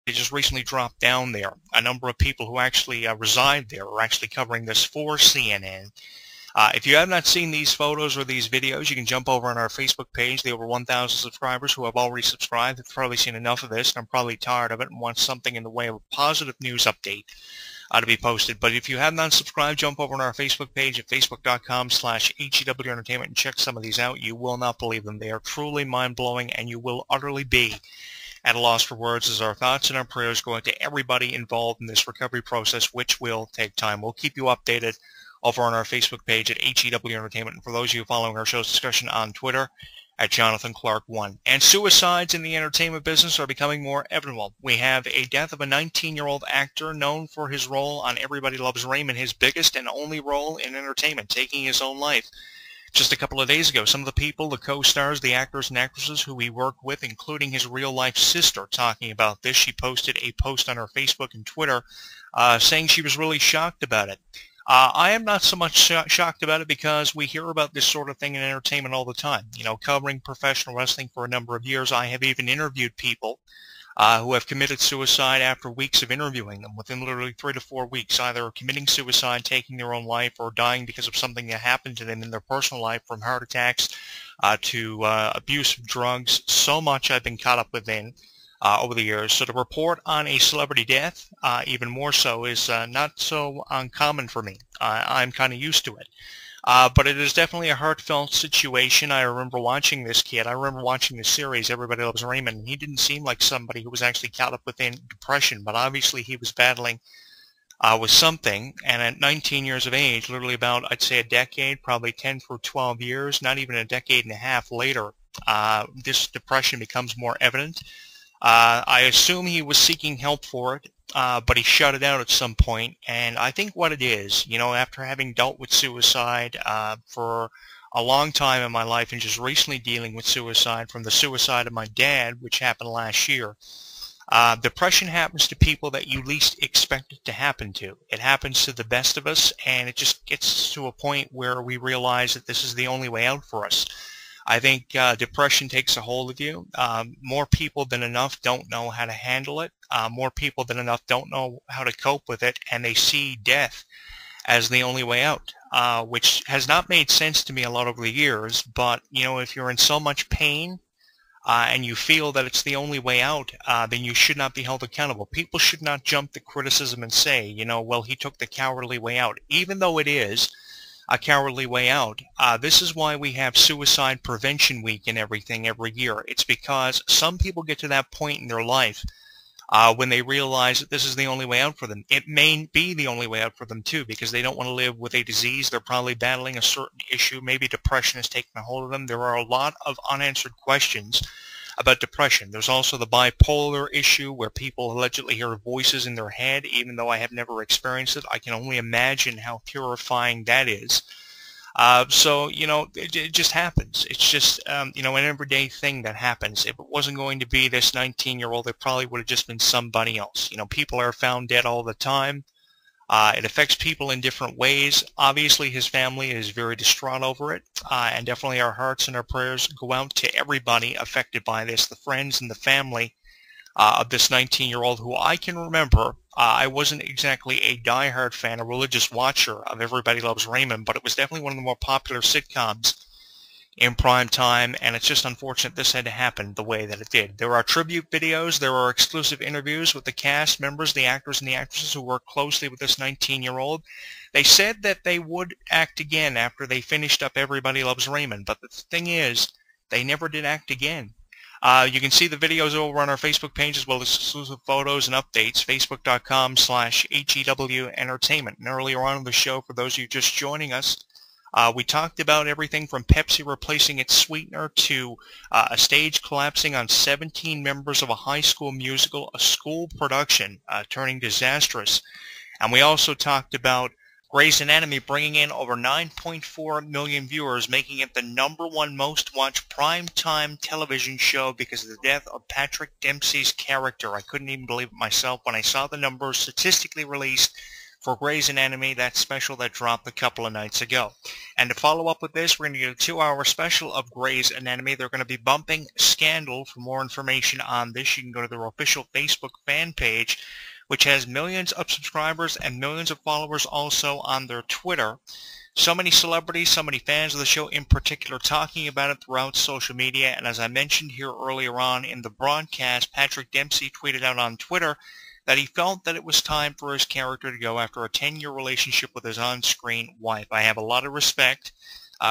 They just recently dropped down there. A number of people who actually reside there are actually covering this for CNN. If you have not seen these photos or these videos, you can jump over on our Facebook page. The over 1,000 subscribers who have already subscribed have probably seen enough of this, and I'm probably tired of it and want something in the way of a positive news update to be posted. But if you have not subscribed, jump over on our Facebook page at facebook.com/HEW Entertainment and check some of these out. You will not believe them. They are truly mind-blowing, and you will utterly be at a loss for words, as our thoughts and our prayers go out to everybody involved in this recovery process, which will take time. We'll keep you updated over on our Facebook page at HEW Entertainment, and for those of you following our show's discussion on Twitter, at Jonathan Clarke 1. And suicides in the entertainment business are becoming more evident. We have a death of a 19-year-old actor known for his role on Everybody Loves Raymond, his biggest and only role in entertainment, taking his own life just a couple of days ago. Some of the people, the co-stars, the actors and actresses who he worked with, including his real-life sister, talking about this. She posted a post on her Facebook and Twitter saying she was really shocked about it. I am not so much shocked about it because we hear about this sort of thing in entertainment all the time. You know, covering professional wrestling for a number of years, I have even interviewed people who have committed suicide after weeks of interviewing them, within literally 3 to 4 weeks, either committing suicide, taking their own life, or dying because of something that happened to them in their personal life, from heart attacks to abuse of drugs. So much I've been caught up within over the years. So to report on a celebrity death, even more so, is not so uncommon for me. I'm kind of used to it. But it is definitely a heartfelt situation. I remember watching this kid. I remember watching the series, Everybody Loves Raymond, and he didn't seem like somebody who was actually caught up within depression, but obviously he was battling with something. And at 19 years of age, literally about, I'd say, a decade, probably 10 through 12 years, not even a decade and a half later, this depression becomes more evident. I assume he was seeking help for it, but he shut it out at some point. And I think what it is, you know, after having dealt with suicide for a long time in my life, and just recently dealing with suicide from the suicide of my dad, which happened last year, depression happens to people that you least expect it to happen to. It happens to the best of us, and it just gets to a point where we realize that this is the only way out for us. I think depression takes a hold of you. More people than enough don't know how to handle it. More people than enough don't know how to cope with it, and they see death as the only way out, which has not made sense to me a lot over the years. But, you know, if you're in so much pain and you feel that it's the only way out, then you should not be held accountable. People should not jump to criticism and say, you know, well, he took the cowardly way out, even though it is a cowardly way out. This is why we have Suicide Prevention Week and everything every year. It's because some people get to that point in their life when they realize that this is the only way out for them. It may be the only way out for them too, because they don't want to live with a disease. They're probably battling a certain issue. Maybe depression has taken a hold of them. There are a lot of unanswered questions about depression. There's also the bipolar issue, where people allegedly hear voices in their head. Even though I have never experienced it, I can only imagine how terrifying that is. So, you know, it just happens. It's just, you know, an everyday thing that happens. If it wasn't going to be this 19-year-old, it probably would have just been somebody else. You know, people are found dead all the time. It affects people in different ways. Obviously, his family is very distraught over it, and definitely our hearts and our prayers go out to everybody affected by this, the friends and the family of this 19-year-old, who I can remember. I wasn't exactly a diehard fan, a religious watcher of Everybody Loves Raymond, but it was definitely one of the more popular sitcoms in prime time, and it's just unfortunate this had to happen the way that it did. There are tribute videos, there are exclusive interviews with the cast members, the actors and the actresses who worked closely with this 19-year-old. They said that they would act again after they finished up Everybody Loves Raymond, but the thing is, they never did act again. You can see the videos over on our Facebook page, as well as exclusive photos and updates, facebook.com/HEW Entertainment. And earlier on in the show, for those of you just joining us, we talked about everything from Pepsi replacing its sweetener to a stage collapsing on 17 members of a high school musical, a school production turning disastrous. And we also talked about Grey's Anatomy bringing in over 9.4 million viewers, making it the #1 most watched primetime television show because of the death of Patrick Dempsey's character. I couldn't even believe it myself when I saw the numbers statistically released for Grey's Anatomy, that special that dropped a couple of nights ago. And to follow up with this, we're going to get a 2-hour special of Grey's Anatomy. They're going to be bumping Scandal. For more information on this, you can go to their official Facebook fan page, which has millions of subscribers and millions of followers also on their Twitter. So many celebrities, so many fans of the show in particular talking about it throughout social media. And as I mentioned here earlier on in the broadcast, Patrick Dempsey tweeted out on Twitter that he felt that it was time for his character to go after a 10-year relationship with his on-screen wife. I have a lot of respect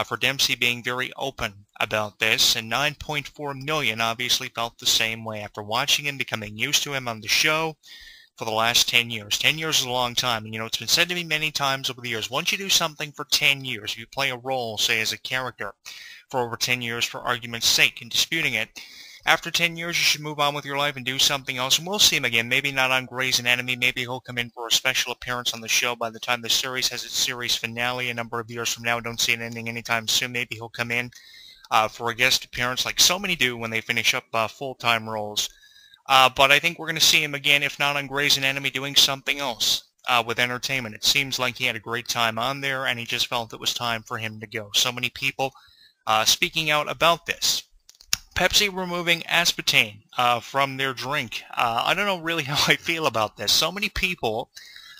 for Dempsey being very open about this, and 9.4 million obviously felt the same way after watching him, becoming used to him on the show for the last 10 years. 10 years is a long time, and it's been said to me many times over the years, once you do something for 10 years, you play a role, say as a character, for over 10 years for argument's sake and disputing it, after 10 years, you should move on with your life and do something else. And we'll see him again. Maybe not on Grey's Anatomy. Maybe he'll come in for a special appearance on the show by the time the series has its series finale a number of years from now. Don't see it ending anytime soon. Maybe he'll come in for a guest appearance like so many do when they finish up full-time roles. But I think we're going to see him again, if not on Grey's Anatomy, doing something else with entertainment. It seems like he had a great time on there, and he just felt it was time for him to go. So many people speaking out about this. Pepsi removing aspartame from their drink. I don't know really how I feel about this. So many people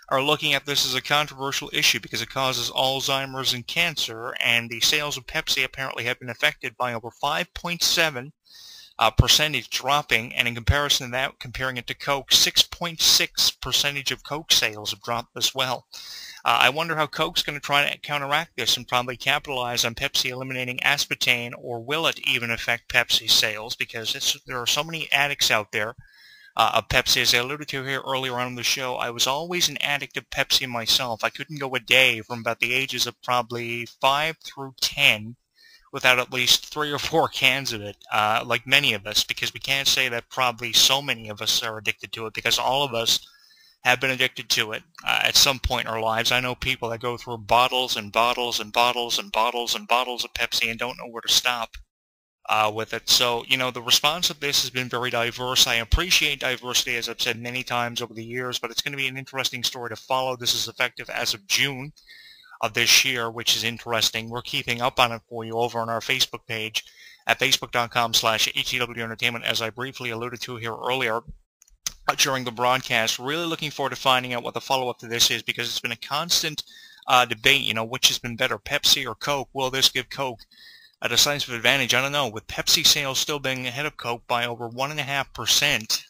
are looking at this as a controversial issue because it causes Alzheimer's and cancer, and the sales of Pepsi apparently have been affected by over 5.7 percentage dropping, and in comparison to that, comparing it to Coke, 6.6 percentage of Coke sales have dropped as well. I wonder how Coke's going to try to counteract this and probably capitalize on Pepsi eliminating aspartame, or will it even affect Pepsi sales? Because there are so many addicts out there of Pepsi. As I alluded to here earlier on in the show, I was always an addict of Pepsi myself. I couldn't go a day from about the ages of probably 5 through 10 without at least 3 or 4 cans of it, like many of us, because we can't say that probably so many of us are addicted to it, because all of us have been addicted to it at some point in our lives. I know people that go through bottles and bottles and bottles and bottles and bottles of Pepsi and don't know where to stop with it. So, the response of this has been very diverse. I appreciate diversity, as I've said many times over the years, but it's going to be an interesting story to follow. This is effective as of June of this year, which is interesting. We're keeping up on it for you over on our Facebook page at facebook.com/HEW Entertainment, as I briefly alluded to here earlier during the broadcast. Really looking forward to finding out what the follow-up to this is, because it's been a constant debate, which has been better, Pepsi or Coke. Will this give Coke a decisive advantage? I don't know. With Pepsi sales still being ahead of Coke by over 1.5%,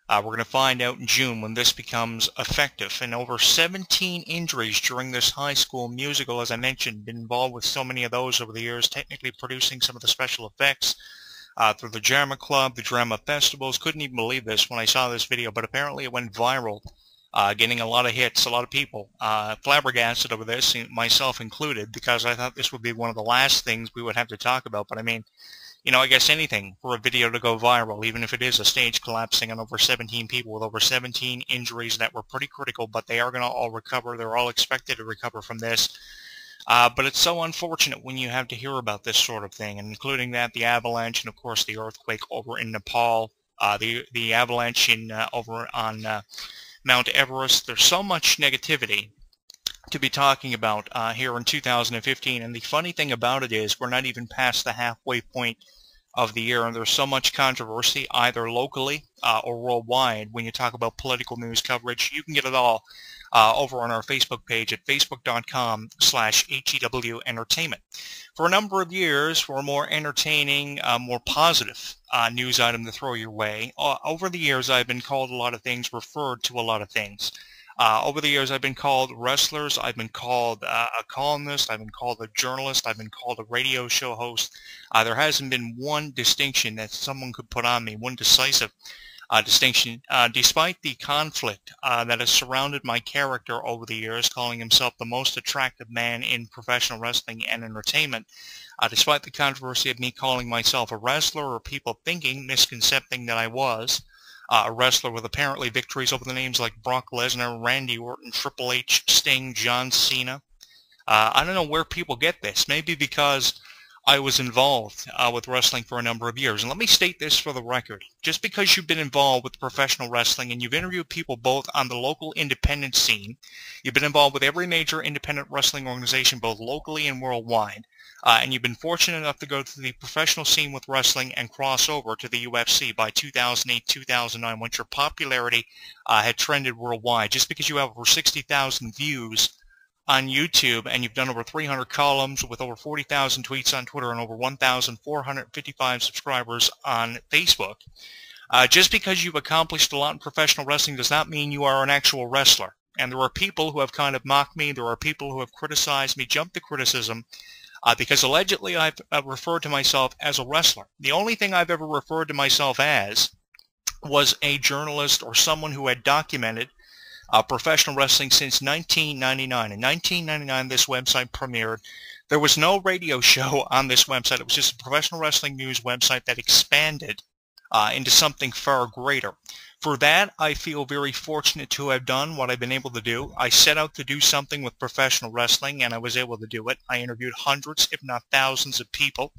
we're going to find out in June when this becomes effective. And over 17 injuries during this high school musical, as I mentioned, been involved with so many of those over the years, technically producing some of the special effects through the Drama Club, the Drama Festivals. Couldn't even believe this when I saw this video, but apparently it went viral, getting a lot of hits, a lot of people flabbergasted over this, myself included, because I thought this would be one of the last things we would have to talk about. But I mean, I guess anything for a video to go viral, even if it is a stage collapsing on over 17 people with over 17 injuries that were pretty critical, but they are going to all recover. They're all expected to recover from this. But it's so unfortunate when you have to hear about this sort of thing, and including that, the avalanche, and of course the earthquake over in Nepal, the avalanche over on Mount Everest. There's so much negativity to be talking about here in 2015, and the funny thing about it is we're not even past the halfway point of the year, and there's so much controversy either locally or worldwide. When you talk about political news coverage, you can get it all over on our Facebook page at facebook.com/HEW Entertainment. For a number of years, for a more entertaining, more positive news item to throw your way, over the years I've been called a lot of things, referred to a lot of things. Over the years, I've been called wrestlers, I've been called a columnist, I've been called a journalist, I've been called a radio show host. There hasn't been one distinction that someone could put on me, one decisive distinction, despite the conflict that has surrounded my character over the years, calling himself the most attractive man in professional wrestling and entertainment. Despite the controversy of me calling myself a wrestler, or people misconcepting that I was a wrestler, with apparently victories over the names like Brock Lesnar, Randy Orton, Triple H, Sting, John Cena. I don't know where people get this. Maybe because I was involved with wrestling for a number of years. And let me state this for the record. Just because you've been involved with professional wrestling and you've interviewed people both on the local independent scene, you've been involved with every major independent wrestling organization both locally and worldwide, and you've been fortunate enough to go to the professional scene with wrestling and cross over to the UFC by 2008, 2009, once your popularity had trended worldwide. Just because you have over 60,000 views on YouTube, and you've done over 300 columns with over 40,000 tweets on Twitter and over 1,455 subscribers on Facebook. Just because you've accomplished a lot in professional wrestling does not mean you are an actual wrestler. And there are people who have kind of mocked me. There are people who have criticized me, jumped to criticism, because allegedly I've referred to myself as a wrestler. The only thing I've ever referred to myself as was a journalist or someone who had documented professional wrestling since 1999. In 1999, this website premiered. There was no radio show on this website. It was just a professional wrestling news website that expanded into something far greater. For that, I feel very fortunate to have done what I've been able to do. I set out to do something with professional wrestling, and I was able to do it. I interviewed hundreds, if not thousands, of people.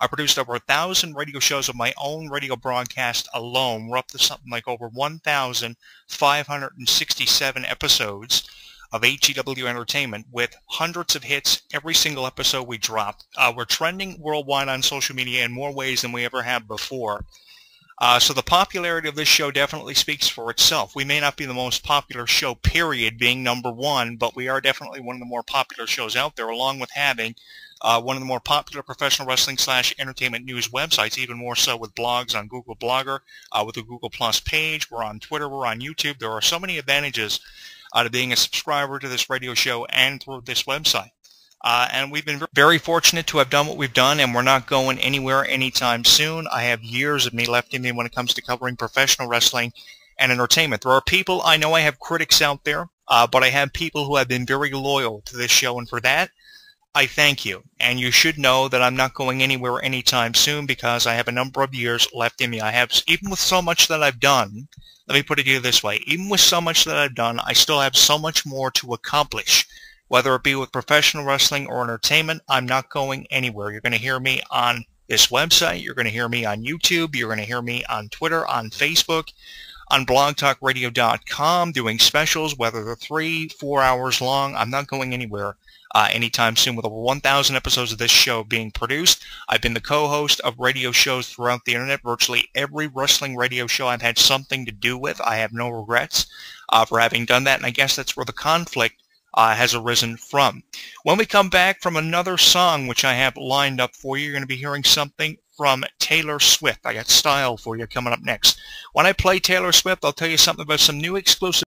I produced over 1,000 radio shows of my own radio broadcast alone. We're up to something like over 1,567 episodes of HEW Entertainment with hundreds of hits every single episode we dropped. We're trending worldwide on social media in more ways than we ever have before. So the popularity of this show definitely speaks for itself. We may not be the most popular show, period, being #1, but we are definitely one of the more popular shows out there, along with having one of the more popular professional wrestling / entertainment news websites, even more so with blogs on Google Blogger, with the Google Plus page. We're on Twitter. We're on YouTube. There are so many advantages to being a subscriber to this radio show and through this website. And we've been very fortunate to have done what we've done, and we're not going anywhere anytime soon. I have years of me left in me when it comes to covering professional wrestling and entertainment. There are people, I know I have critics out there, but I have people who have been very loyal to this show, and for that, I thank you. And you should know that I'm not going anywhere anytime soon because I have a number of years left in me. I have, even with so much that I've done, let me put it to you this way, even with so much that I've done, I still have so much more to accomplish. Whether it be with professional wrestling or entertainment, I'm not going anywhere. You're going to hear me on this website. You're going to hear me on YouTube. You're going to hear me on Twitter, on Facebook, on blogtalkradio.com, doing specials, whether they're 3-4 hours long. I'm not going anywhere anytime soon. With over 1,000 episodes of this show being produced, I've been the co-host of radio shows throughout the internet. Virtually every wrestling radio show I've had something to do with. I have no regrets for having done that, and I guess that's where the conflict has arisen from. When we come back from another song, which I have lined up for you, you're going to be hearing something from Taylor Swift. I got Style for you coming up next. When I play Taylor Swift, I'll tell you something about some new exclusive